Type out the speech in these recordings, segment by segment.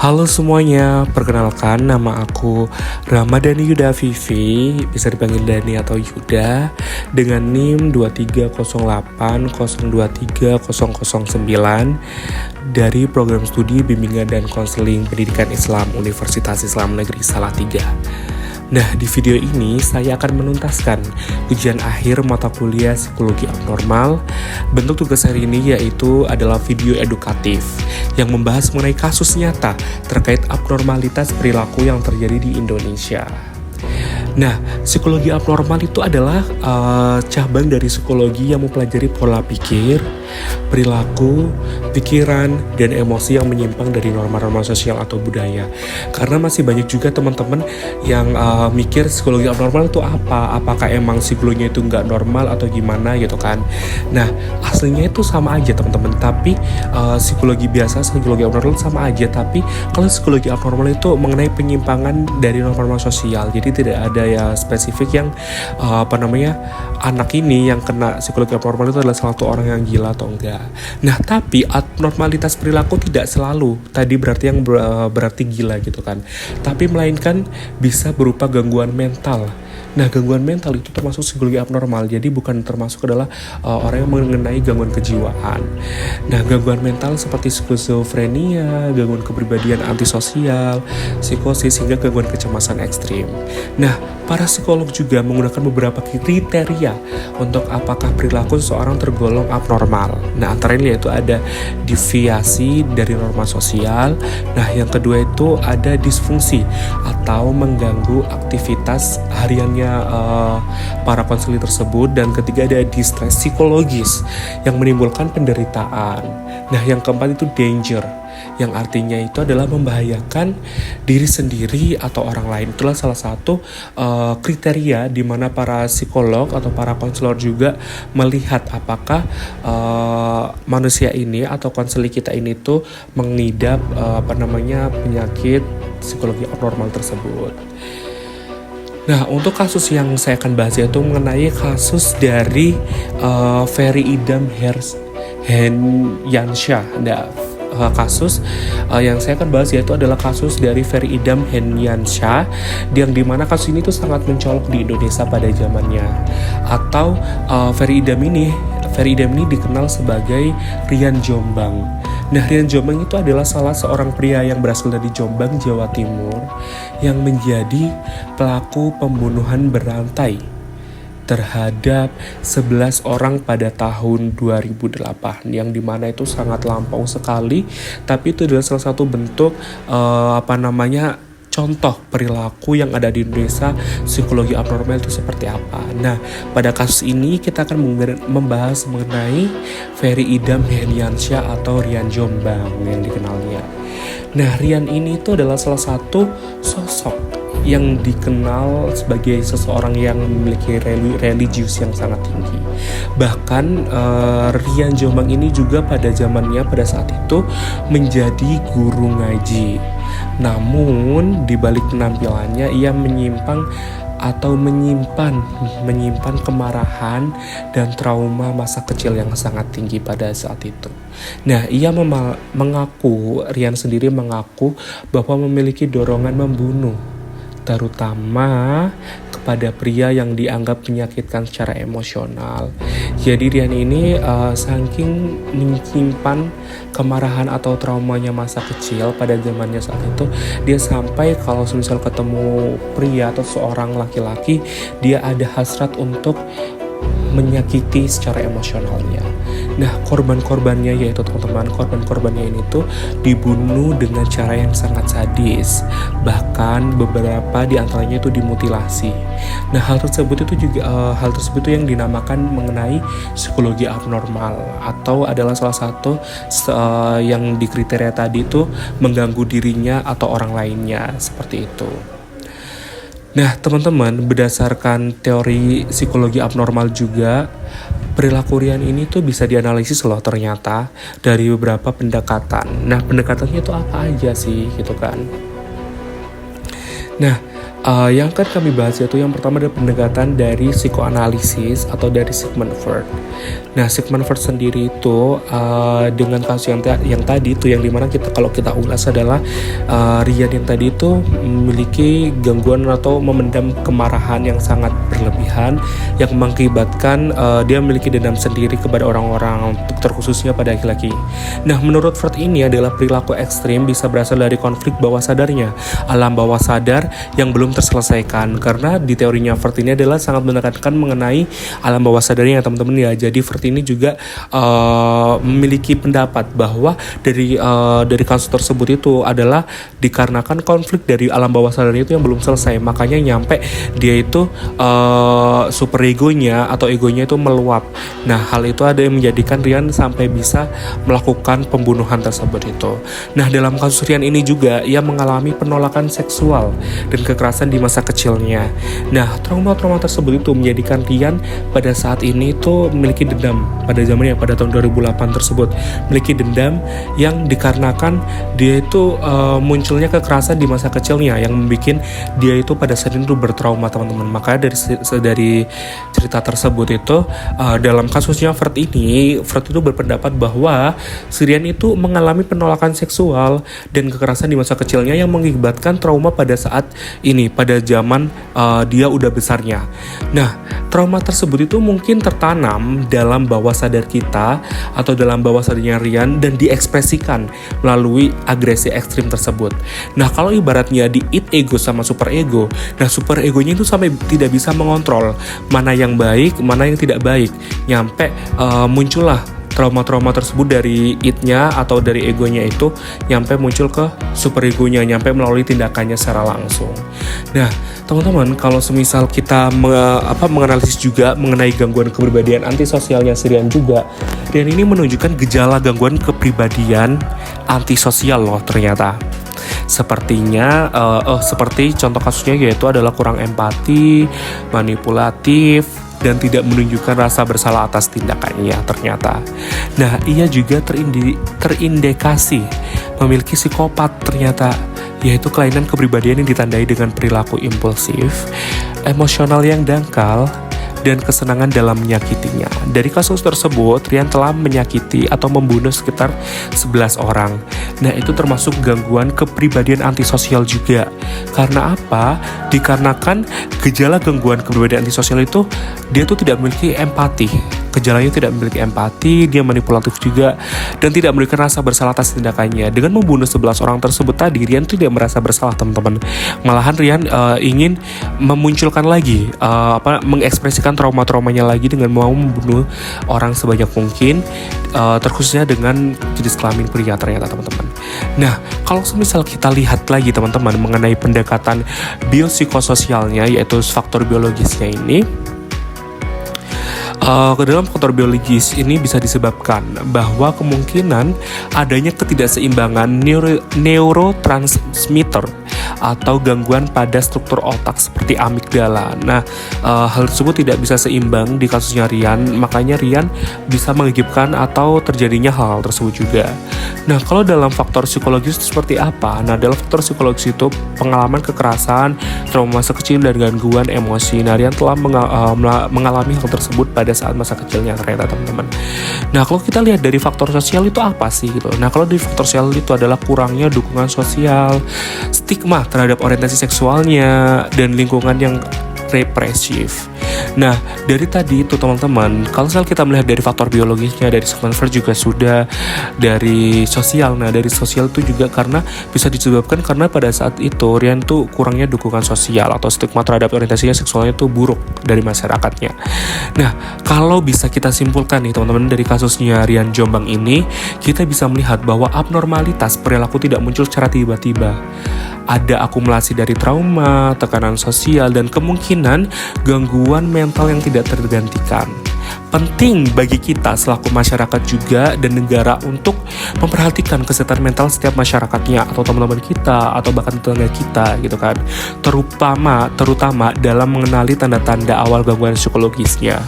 Halo semuanya, perkenalkan nama aku Ramadhani Yuda Vivi, bisa dipanggil Dani atau Yuda, dengan NIM 23080230009 dari program studi bimbingan dan konseling pendidikan Islam Universitas Islam Negeri Salatiga. Nah, di video ini saya akan menuntaskan ujian akhir mata kuliah psikologi abnormal. Bentuk tugas hari ini yaitu adalah video edukatif yang membahas mengenai kasus nyata terkait abnormalitas perilaku yang terjadi di Indonesia. Nah, psikologi abnormal itu adalah cabang dari psikologi yang mempelajari pola pikir, perilaku, pikiran, dan emosi yang menyimpang dari norma-norma sosial atau budaya. Karena masih banyak juga teman-teman yang mikir psikologi abnormal itu apa? Apakah emang psikologinya itu nggak normal atau gimana gitu kan? Nah, aslinya itu sama aja teman-teman. Tapi psikologi biasa, psikologi abnormal sama aja. Tapi kalau psikologi abnormal itu mengenai penyimpangan dari norma-norma sosial. Jadi tidak ada ya spesifik yang anak ini yang kena psikologi abnormal itu adalah salah satu orang yang gila atau enggak. Nah, tapi abnormalitas perilaku tidak selalu tadi berarti yang berarti gila gitu kan. Tapi melainkan bisa berupa gangguan mental. Nah, gangguan mental itu termasuk psikologi abnormal. Jadi bukan termasuk adalah orang yang mengenai gangguan kejiwaan. Nah, gangguan mental seperti skizofrenia, gangguan kepribadian antisosial, psikosis, hingga gangguan kecemasan ekstrim. Nah, para psikolog juga menggunakan beberapa kriteria untuk apakah perilaku seseorang tergolong abnormal. Nah, antara ini yaitu ada deviasi dari norma sosial. Nah, yang kedua itu ada disfungsi atau mengganggu aktivitas hariannya para konselor tersebut. Dan ketiga ada distres psikologis yang menimbulkan penderitaan. Nah, yang keempat itu danger, yang artinya itu adalah membahayakan diri sendiri atau orang lain. Itulah salah satu kriteria di mana para psikolog atau para konselor juga melihat apakah manusia ini atau konselor kita ini tuh mengidap penyakit psikologi abnormal tersebut. Nah, untuk kasus yang saya akan bahas yaitu mengenai kasus dari Ferry Idam Hendyansyah. Nah, kasus yang saya akan bahas yaitu adalah kasus dari Ferry Idam Hendyansyah, yang dimana kasus ini tuh sangat mencolok di Indonesia pada zamannya. Atau Ferry Idam ini dikenal sebagai Rian Jombang. Nah, Rian Jombang itu adalah salah seorang pria yang berasal dari Jombang, Jawa Timur, yang menjadi pelaku pembunuhan berantai terhadap 11 orang pada tahun 2008, yang dimana itu sangat lampau sekali. Tapi itu adalah salah satu bentuk contoh perilaku yang ada di Indonesia, psikologi abnormal itu seperti apa. Nah, pada kasus ini kita akan membahas mengenai Ferry Idam Hendyansyah atau Rian Jombang yang dikenalnya. Nah, Rian ini itu adalah salah satu sosok yang dikenal sebagai seseorang yang memiliki religius yang sangat tinggi. Bahkan Rian Jombang ini juga pada zamannya pada saat itu menjadi guru ngaji. Namun di balik penampilannya ia menyimpan kemarahan dan trauma masa kecil yang sangat tinggi pada saat itu. Nah, Rian sendiri mengaku bahwa memiliki dorongan membunuh, terutama kepada pria yang dianggap menyakitkan secara emosional. Jadi Rian ini saking menyimpan kemarahan atau traumanya masa kecil pada zamannya saat itu, dia sampai kalau misal ketemu pria atau seorang laki-laki, dia ada hasrat untuk menyakiti secara emosionalnya. Nah, korban-korbannya yaitu korban-korbannya ini tuh dibunuh dengan cara yang sangat sadis. Bahkan beberapa di antaranya itu dimutilasi. Nah, hal tersebut itu yang dinamakan mengenai psikologi abnormal, atau adalah salah satu yang di kriteria tadi itu mengganggu dirinya atau orang lainnya, seperti itu. Nah, teman-teman, berdasarkan teori psikologi abnormal juga, perilaku Rian ini tuh bisa dianalisis loh ternyata dari beberapa pendekatan. Nah, pendekatannya itu apa aja sih gitu kan. Nah, Yang akan kami bahas yaitu yang pertama adalah pendekatan dari psikoanalisis atau dari Sigmund Freud. Nah, Sigmund Freud sendiri itu dengan kasus yang tadi itu, yang dimana kalau kita ulas adalah Rian yang tadi itu memiliki gangguan atau memendam kemarahan yang sangat berlebihan yang mengakibatkan dia memiliki dendam sendiri kepada orang-orang, terkhususnya pada laki-laki. Nah, menurut Freud ini adalah perilaku ekstrim bisa berasal dari konflik bawah sadarnya, alam bawah sadar yang belum terselesaikan, karena di teorinya Freud ini adalah sangat menekankan mengenai alam bawah sadarnya ya teman-teman ya. Jadi Freud ini juga memiliki pendapat bahwa dari kasus tersebut itu adalah dikarenakan konflik dari alam bawah sadarnya itu yang belum selesai, makanya nyampe dia itu super egonya atau egonya itu meluap. Nah, hal itu ada yang menjadikan Rian sampai bisa melakukan pembunuhan tersebut itu. Nah, dalam kasus Rian ini juga ia mengalami penolakan seksual dan kekerasan di masa kecilnya. Nah, trauma-trauma tersebut itu menjadikan Rian pada saat ini itu memiliki dendam pada zamannya, pada tahun 2008 tersebut memiliki dendam yang dikarenakan dia itu munculnya kekerasan di masa kecilnya yang membuat dia itu pada saat itu bertrauma teman-teman. Makanya dari cerita tersebut itu dalam kasusnya Freud itu berpendapat bahwa Rian itu mengalami penolakan seksual dan kekerasan di masa kecilnya yang mengakibatkan trauma pada saat ini, pada zaman dia udah besarnya. Nah, trauma tersebut itu mungkin tertanam dalam bawah sadar kita atau dalam bawah sadarnya Rian dan diekspresikan melalui agresi ekstrim tersebut. Nah, kalau ibaratnya di id ego sama super ego, nah super egonya itu sampai tidak bisa mengontrol mana yang baik, mana yang tidak baik. Nyampe muncullah trauma-trauma tersebut dari id-nya atau dari egonya itu nyampe muncul ke super egonya, nyampe melalui tindakannya secara langsung. Nah, teman-teman, kalau semisal kita menganalisis juga mengenai gangguan kepribadian antisosialnya Rian juga, Rian ini menunjukkan gejala gangguan kepribadian antisosial loh ternyata. Sepertinya seperti contoh kasusnya yaitu adalah kurang empati, manipulatif, dan tidak menunjukkan rasa bersalah atas tindakannya ternyata. Nah, ia juga terindikasi memiliki psikopat ternyata, yaitu kelainan kepribadian yang ditandai dengan perilaku impulsif, emosional yang dangkal, dan kesenangan dalam menyakitinya. Dari kasus tersebut, Rian telah menyakiti atau membunuh sekitar 11 orang. Nah, itu termasuk gangguan kepribadian antisosial juga. Karena apa? Dikarenakan gejala gangguan kepribadian antisosial itu, dia tuh tidak memiliki empati. Gejalanya tidak memiliki empati, dia manipulatif juga, dan tidak memiliki rasa bersalah atas tindakannya. Dengan membunuh 11 orang tersebut tadi, Rian tidak merasa bersalah teman-teman. Malahan Rian ingin memunculkan lagi, mengekspresikan trauma-traumanya lagi dengan mau membunuh orang sebanyak mungkin, terkhususnya dengan jenis kelamin pria ternyata teman-teman. Nah, kalau semisal kita lihat lagi teman-teman mengenai pendekatan biopsikososialnya, yaitu faktor biologisnya ini, ke dalam faktor biologis ini bisa disebabkan bahwa kemungkinan adanya ketidakseimbangan neurotransmitter atau gangguan pada struktur otak seperti amigdala. Nah, hal tersebut tidak bisa seimbang di kasusnya Rian, makanya Rian bisa mengakibatkan atau terjadinya hal tersebut juga. Nah, kalau dalam faktor psikologis itu seperti apa? Nah, dalam faktor psikologis itu pengalaman kekerasan, trauma masa kecil, dan gangguan emosi. Nah, Rian telah mengalami hal tersebut pada saat masa kecilnya ternyata teman-teman. Nah, kalau kita lihat dari faktor sosial itu apa sih gitu. Nah, kalau dari faktor sosial itu adalah kurangnya dukungan sosial, stigma terhadap orientasi seksualnya, dan lingkungan yang represif. Nah, dari tadi itu teman-teman, kalau kita melihat dari faktor biologisnya, dari Sigmund Freud juga sudah, dari sosial. Nah, dari sosial itu juga karena bisa disebabkan karena pada saat itu Rian tuh kurangnya dukungan sosial atau stigma terhadap orientasinya seksualnya tuh buruk dari masyarakatnya. Nah, kalau bisa kita simpulkan nih teman-teman dari kasusnya Rian Jombang ini, kita bisa melihat bahwa abnormalitas perilaku tidak muncul secara tiba-tiba. Ada akumulasi dari trauma, tekanan sosial, dan kemungkinan gangguan mental yang tidak tergantikan. Penting bagi kita selaku masyarakat juga dan negara untuk memperhatikan kesehatan mental setiap masyarakatnya atau teman-teman kita atau bahkan tetangga kita gitu kan. Terutama dalam mengenali tanda-tanda awal gangguan psikologisnya.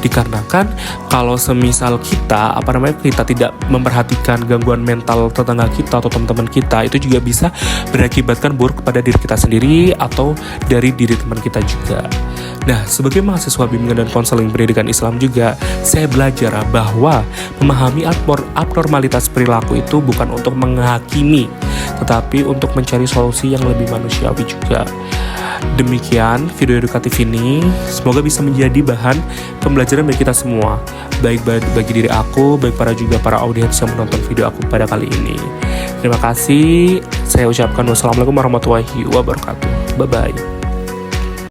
Dikarenakan kalau semisal kita kita tidak memperhatikan gangguan mental tetangga kita atau teman-teman kita, itu juga bisa berakibatkan buruk kepada diri kita sendiri atau dari diri teman kita juga. Nah, sebagai mahasiswa bimbingan dan konseling pendidikan Islam juga, saya belajar bahwa memahami abnormalitas perilaku itu bukan untuk menghakimi, tetapi untuk mencari solusi yang lebih manusiawi juga. Demikian video edukatif ini, semoga bisa menjadi bahan pembelajaran bagi kita semua, baik bagi diri aku, baik para audiens yang menonton video aku pada kali ini. Terima kasih, saya ucapkan wassalamualaikum warahmatullahi wabarakatuh. Bye-bye.